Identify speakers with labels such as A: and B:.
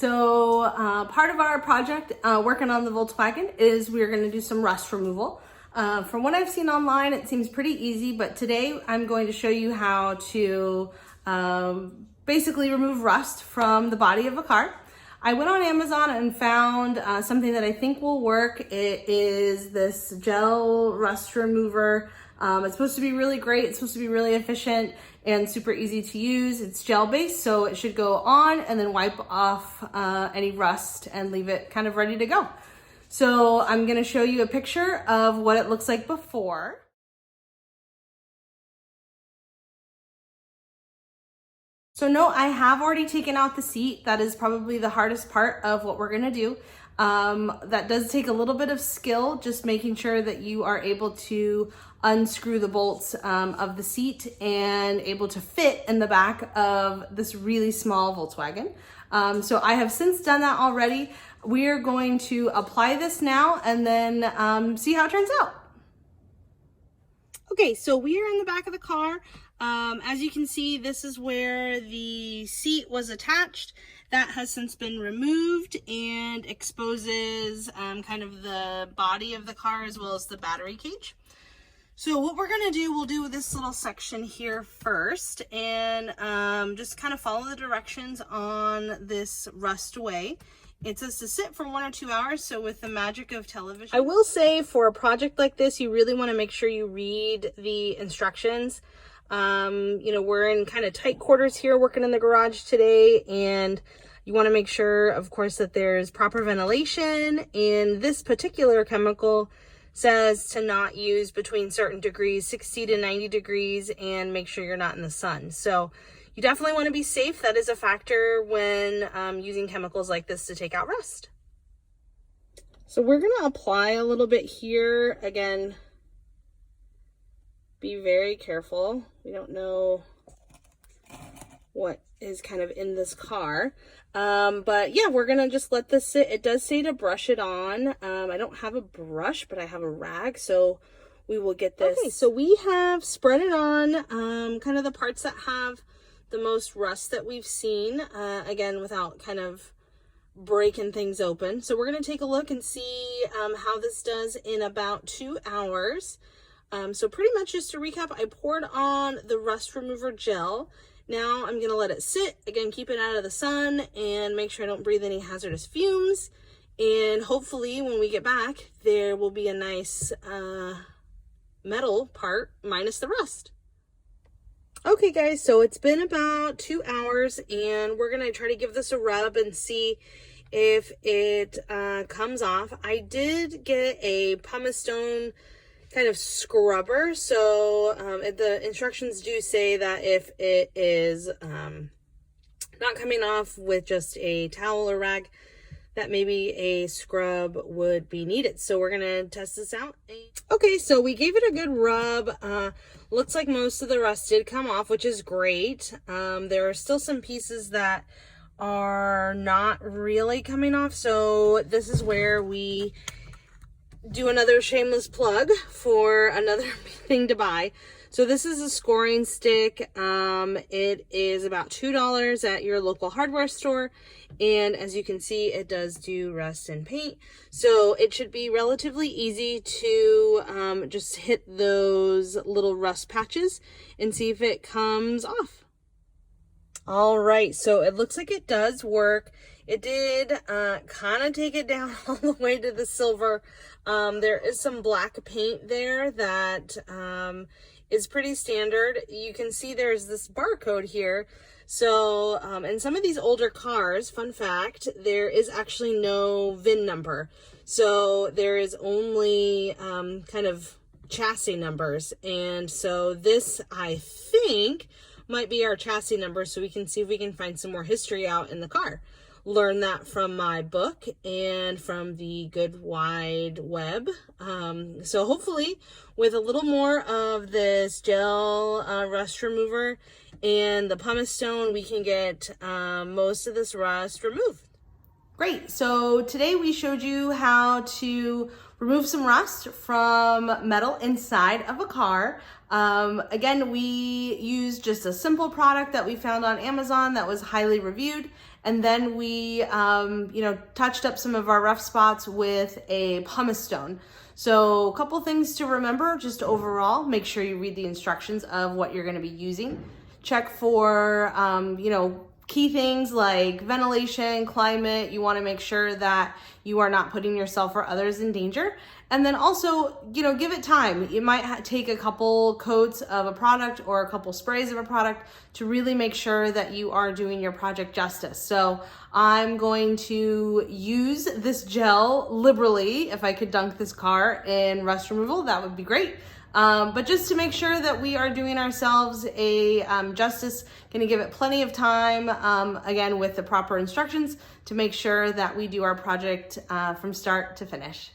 A: Part of our project working on the Volkswagen is we're going to do some rust removal. From what I've seen online, it seems pretty easy, but today I'm going to show you how to basically remove rust from the body of a car. I went on Amazon and found something that I think will work. It is this gel rust remover. It's supposed to be really great. It's supposed to be really efficient and super easy to use. It's gel based, so it should go on and then wipe off any rust and leave it kind of ready to go. So I'm gonna show you a picture of what it looks like before. So no, I have already taken out the seat. That is probably the hardest part of what we're gonna do. That does take a little bit of skill, just making sure that you are able to unscrew the bolts of the seat and able to fit in the back of this really small Volkswagen. So I have since done that already. We're going to apply this now and then see how it turns out. Okay, so we are in the back of the car. As you can see, this is where the seat was attached. That has since been removed and exposes kind of the body of the car as well as the battery cage. So what we're gonna do, we'll do this little section here first and just kind of follow the directions on this rust away. It says to sit for 1 or 2 hours, so with the magic of television. I will say for a project like this, you really wanna make sure you read the instructions. You know, we're in kind of tight quarters here working in the garage today, and you want to make sure, of course, that there's proper ventilation. And this particular chemical says to not use between certain degrees, 60 to 90 degrees, and make sure you're not in the sun. So you definitely want to be safe. That is a factor when using chemicals like this to take out rust. So we're going to apply a little bit here. Again, be very careful. We don't know what is kind of in this car. But yeah, we're gonna just let this sit. It does say to brush it on. I don't have a brush, but I have a rag, so we will get this. Okay, so we have spread it on kind of the parts that have the most rust that we've seen, again, without kind of breaking things open. So we're gonna take a look and see how this does in about 2 hours. So pretty much just to recap, I poured on the rust remover gel. Now I'm gonna let it sit, again, keep it out of the sun and make sure I don't breathe any hazardous fumes. And hopefully when we get back, there will be a nice metal part minus the rust. Okay guys, so it's been about 2 hours and we're gonna try to give this a rub and see if it comes off. I did get a pumice stone kind of scrubber, so the instructions do say that if it is not coming off with just a towel or rag, that maybe a scrub would be needed. So we're gonna test this out. Okay, so we gave it a good rub. Looks like most of the rust did come off, which is great. There are still some pieces that are not really coming off, so this is where we do another shameless plug for another thing to buy. So this is a scoring stick. It is about $2 at your local hardware store, and as you can see, it does do rust and paint, so it should be relatively easy to just hit those little rust patches and see if it comes off. All right, so it looks like it does work. It did kind of take it down all the way to the silver. There is some black paint there that is pretty standard. You can see there's this barcode here. So in some of these older cars, fun fact, there is actually no VIN number. So there is only kind of chassis numbers. And so this, I think, might be our chassis number, so we can see if we can find some more history out in the car. Learn that from my book and from the good wide web. So hopefully with a little more of this gel rust remover and the pumice stone, we can get most of this rust removed. Great, so today we showed you how to remove some rust from metal inside of a car. Again, we used just a simple product that we found on Amazon that was highly reviewed, And then we, touched up some of our rough spots with a pumice stone. So a couple things to remember, just overall, make sure you read the instructions of what you're going to be using. Check for, key things like ventilation, climate. You want to make sure that you are not putting yourself or others in danger. And then also, give it time. It might take a couple coats of a product or a couple sprays of a product to really make sure that you are doing your project justice. So I'm going to use this gel liberally. If I could dunk this car in rust removal, that would be great. But just to make sure that we are doing ourselves a justice, going to give it plenty of time, again, with the proper instructions to make sure that we do our project from start to finish.